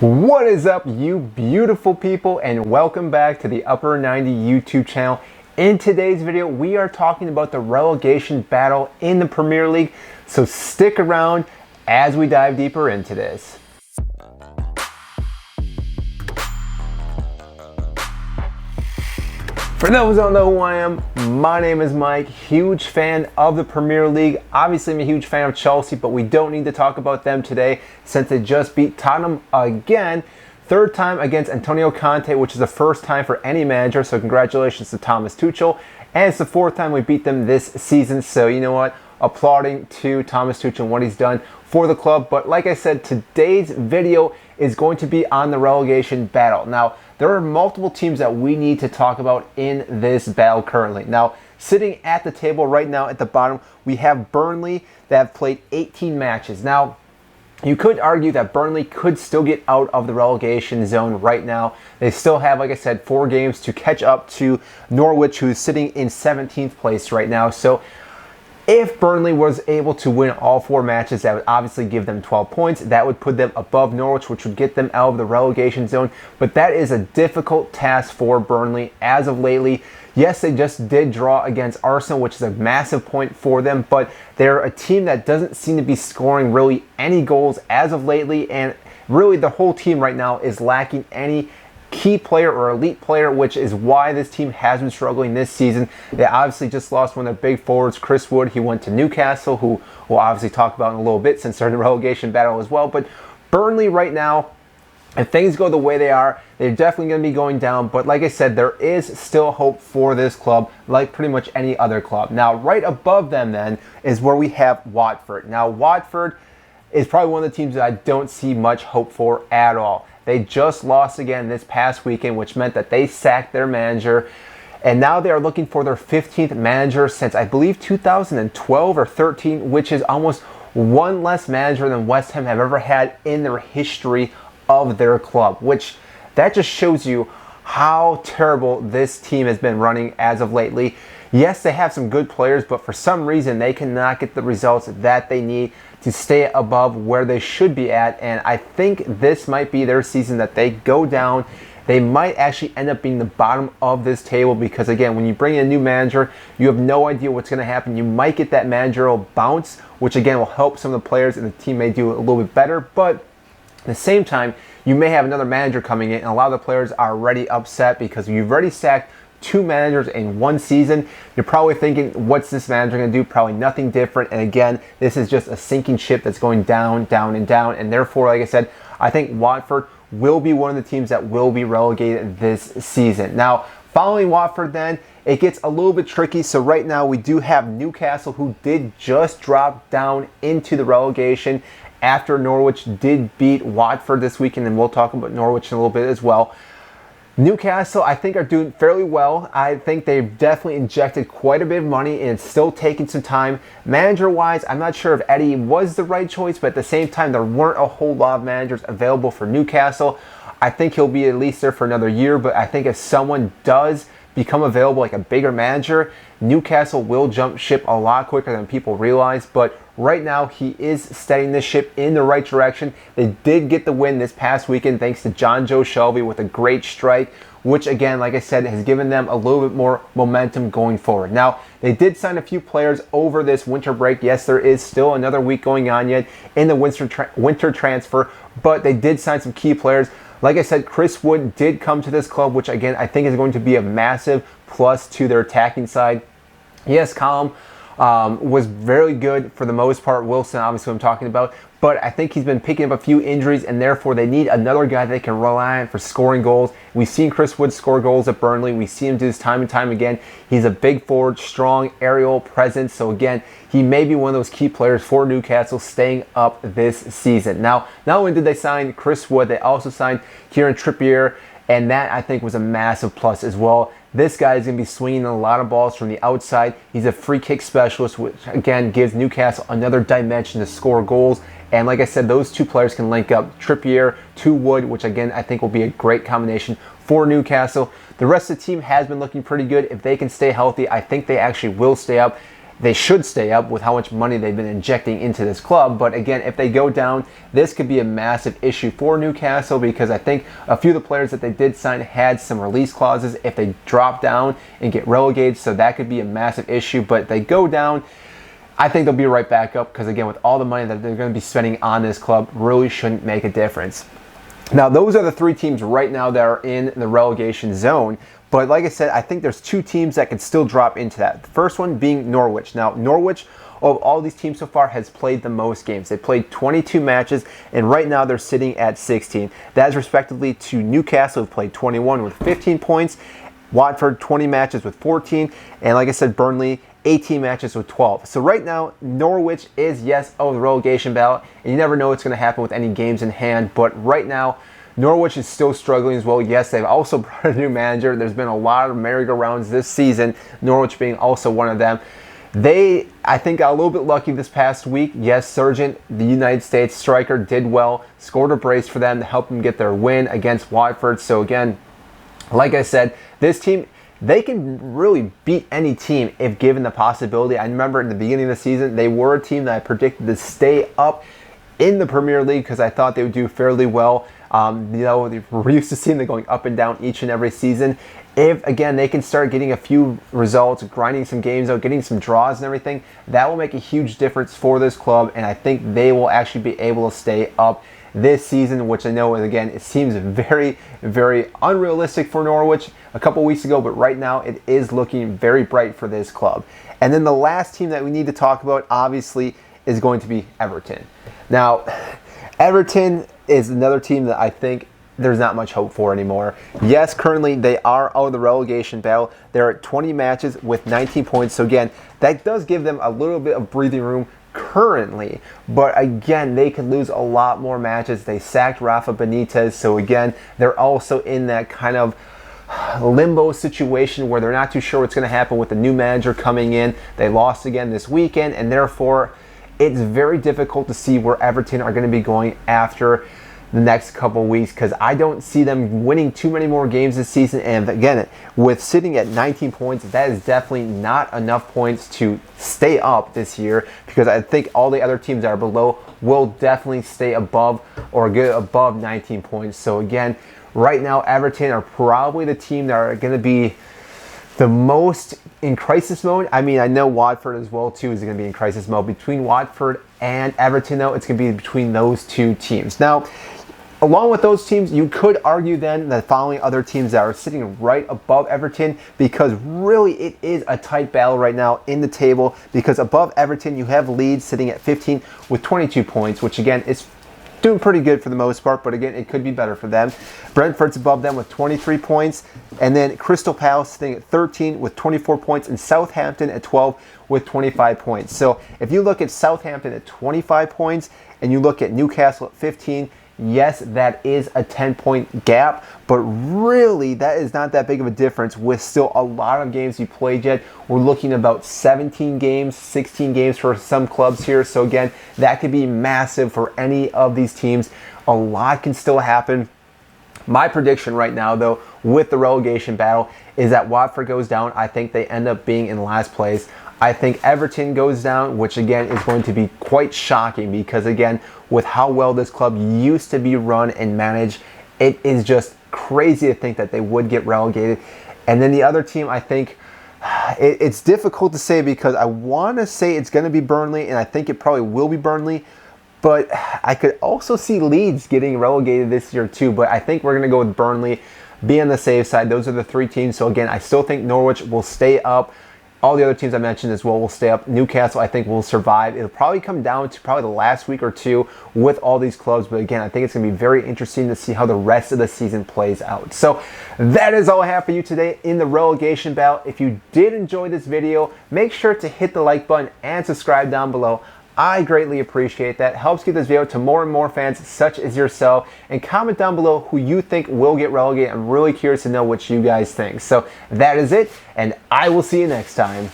What is up, you beautiful people, and welcome back to the Upper 90 YouTube channel. In today's video, we are talking about the relegation battle in the Premier League, so stick around as we dive deeper into this. For those who don't know who I am, my name is Mike, huge fan of the Premier League. Obviously, I'm a huge fan of Chelsea, but we don't need to talk about them today since they just beat Tottenham again. Third time against Antonio Conte, which is the first time for any manager, so congratulations to Thomas Tuchel. And it's the fourth time we beat them this season, so you know what? Applauding to Thomas Tuchel and what he's done for the club. But like I said, today's video is going to be on the relegation battle. Now, there are multiple teams that we need to talk about in this battle currently. Now, sitting at the table right now at the bottom, we have Burnley that have played 18 matches. Now, you could argue that Burnley could still get out of the relegation zone right now. They still have, like I said, 4 games to catch up to Norwich, who's sitting in 17th place right now. So if Burnley was able to win all 4 matches, that would obviously give them 12 points. That would put them above Norwich, which would get them out of the relegation zone. But that is a difficult task for Burnley as of lately. Yes, they just did draw against Arsenal, which is a massive point for them, but they're a team that doesn't seem to be scoring really any goals as of lately, and really the whole team right now is lacking any key player or elite player, which is why this team has been struggling this season. They obviously just lost one of their big forwards, Chris Wood. He went to Newcastle, who we'll obviously talk about in a little bit since they're in the relegation battle as well. But Burnley right now, if things go the way they are, they're definitely going to be going down. But like I said, there is still hope for this club, like pretty much any other club. Now, right above them then is where we have Watford. Now, Watford is probably one of the teams that I don't see much hope for at all. They just lost again this past weekend, which meant that they sacked their manager. And now they are looking for their 15th manager since, I believe, 2012 or 13, which is almost one less manager than West Ham have ever had in their history of their club, which that just shows you how terrible this team has been running as of lately. Yes, they have some good players, but for some reason they cannot get the results that they need to stay above where they should be at. And I think this might be their season that they go down. They might actually end up being the bottom of this table because, again, when you bring in a new manager, you have no idea what's going to happen. You might get that managerial bounce, which again will help some of the players and the team may do a little bit better. But at the same time, you may have another manager coming in, and a lot of the players are already upset because you've already sacked 2 managers in 1 season. You're probably thinking, what's this manager going to do? Probably nothing different. And again, this is just a sinking ship that's going down, down, and down. And therefore, like I said, I think Watford will be one of the teams that will be relegated this season. Now, following Watford then, it gets a little bit tricky. So right now we do have Newcastle, who did just drop down into the relegation after Norwich did beat Watford this weekend, and we'll talk about Norwich in a little bit as well. Newcastle, I think, are doing fairly well. I think they've definitely injected quite a bit of money, and it's still taking some time. Manager-wise, I'm not sure if Eddie was the right choice, but at the same time, there weren't a whole lot of managers available for Newcastle. I think he'll be at least there for another year, but I think if someone does become available, like a bigger manager, Newcastle will jump ship a lot quicker than people realize. But right now, he is steadying the ship in the right direction. They did get the win this past weekend thanks to John Joe Shelby with a great strike, which again, like I said, has given them a little bit more momentum going forward. Now, they did sign a few players over this winter break. Yes, there is still another week going on yet in the winter transfer, but they did sign some key players. Like I said, Chris Wood did come to this club, which again, I think is going to be a massive plus to their attacking side. Yes, Callum was very good for the most part. Wilson, obviously, I'm talking about. But I think he's been picking up a few injuries, and therefore they need another guy they can rely on for scoring goals. We've seen Chris Wood score goals at Burnley. We see him do this time and time again. He's a big forward, strong aerial presence. So again, he may be one of those key players for Newcastle staying up this season. Now, not only did they sign Chris Wood, they also signed Kieran Trippier, and that I think was a massive plus as well. This guy is going to be swinging a lot of balls from the outside. He's a free kick specialist, which again gives Newcastle another dimension to score goals. And like I said, those 2 players can link up, Trippier to Wood, which again I think will be a great combination for Newcastle. The rest of the team has been looking pretty good. If they can stay healthy, I think they actually will stay up. they should stay up with how much money they've been injecting into this club. But again, if they go down, this could be a massive issue for Newcastle, because I think a few of the players that they did sign had some release clauses if they drop down and get relegated, so that could be a massive issue. But if they go down, I think they'll be right back up, because again, with all the money that they're going to be spending on this club, really shouldn't make a difference. Now, those are the three teams right now that are in the relegation zone. But like I said, I think there's two teams that could still drop into that. The first one being Norwich. Now, Norwich, of all these teams so far, has played the most games. They played 22 matches, and right now they're sitting at 16. That is respectively to Newcastle, who played 21 with 15 points, Watford 20 matches with 14, and like I said, Burnley 18 matches with 12. So right now, Norwich is, yes, over the relegation battle, and you never know what's going to happen with any games in hand, but right now, Norwich is still struggling as well. Yes, they've also brought a new manager. There's been a lot of merry-go-rounds this season, Norwich being also one of them. They, I think, got a little bit lucky this past week. Yes, Sargent, the United States striker, did well, scored a brace for them to help them get their win against Watford. So again, like I said, this team, they can really beat any team if given the possibility. I remember in the beginning of the season, they were a team that I predicted to stay up in the Premier League because I thought they would do fairly well. We're used to seeing them going up and down each and every season. If, again, they can start getting a few results, grinding some games out, getting some draws and everything, that will make a huge difference for this club, and I think they will actually be able to stay up this season, which I know, again, it seems very, very unrealistic for Norwich a couple weeks ago, but right now it is looking very bright for this club. And then the last team that we need to talk about, obviously, is going to be Everton. Now, Everton is another team that I think there's not much hope for anymore. Yes, currently they are out of the relegation battle. They're at 20 matches with 19 points. So again, that does give them a little bit of breathing room currently. But again, they could lose a lot more matches. They sacked Rafa Benitez. So again, they're also in that kind of limbo situation where they're not too sure what's going to happen with the new manager coming in. They lost again this weekend, and therefore it's very difficult to see where Everton are going to be going after the next couple weeks, because I don't see them winning too many more games this season. And again, with sitting at 19 points, that is definitely not enough points to stay up this year, because I think all the other teams that are below will definitely stay above or get above 19 points. So again, right now Everton are probably the team that are going to be the most in crisis mode. I mean, I know Watford as well too is going to be in crisis mode. Between Watford and Everton, though, it's going to be between those two teams. Now, along with those teams, you could argue then the following other teams that are sitting right above Everton, because really it is a tight battle right now in the table, because above Everton you have Leeds sitting at 15 with 22 points, which again is doing pretty good for the most part, but again, it could be better for them. Brentford's above them with 23 points, and then Crystal Palace sitting at 13 with 24 points, and Southampton at 12 with 25 points. So if you look at Southampton at 25 points and you look at Newcastle at 15, yes, that is a 10-point gap, but really that is not that big of a difference with still a lot of games you played yet. We're looking about 17 games, 16 games for some clubs here. So again, that could be massive for any of these teams. A lot can still happen. My prediction right now, though, with the relegation battle is that Watford goes down. I think they end up being in last place. I think Everton goes down, which again is going to be quite shocking, because again, with how well this club used to be run and managed, it is just crazy to think that they would get relegated. And then the other team, I think, it's difficult to say, because I want to say it's going to be Burnley, and I think it probably will be Burnley, but I could also see Leeds getting relegated this year too. But I think we're going to go with Burnley, be on the safe side. Those are the three teams. So again, I still think Norwich will stay up. All the other teams I mentioned as well will stay up. Newcastle, I think, will survive. It'll probably come down to probably the last week or two with all these clubs. But again, I think it's going to be very interesting to see how the rest of the season plays out. So that is all I have for you today in the relegation battle. If you did enjoy this video, make sure to hit the like button and subscribe down below. I greatly appreciate that. It helps get this video to more and more fans such as yourself. And comment down below who you think will get relegated. I'm really curious to know what you guys think. So that is it, and I will see you next time.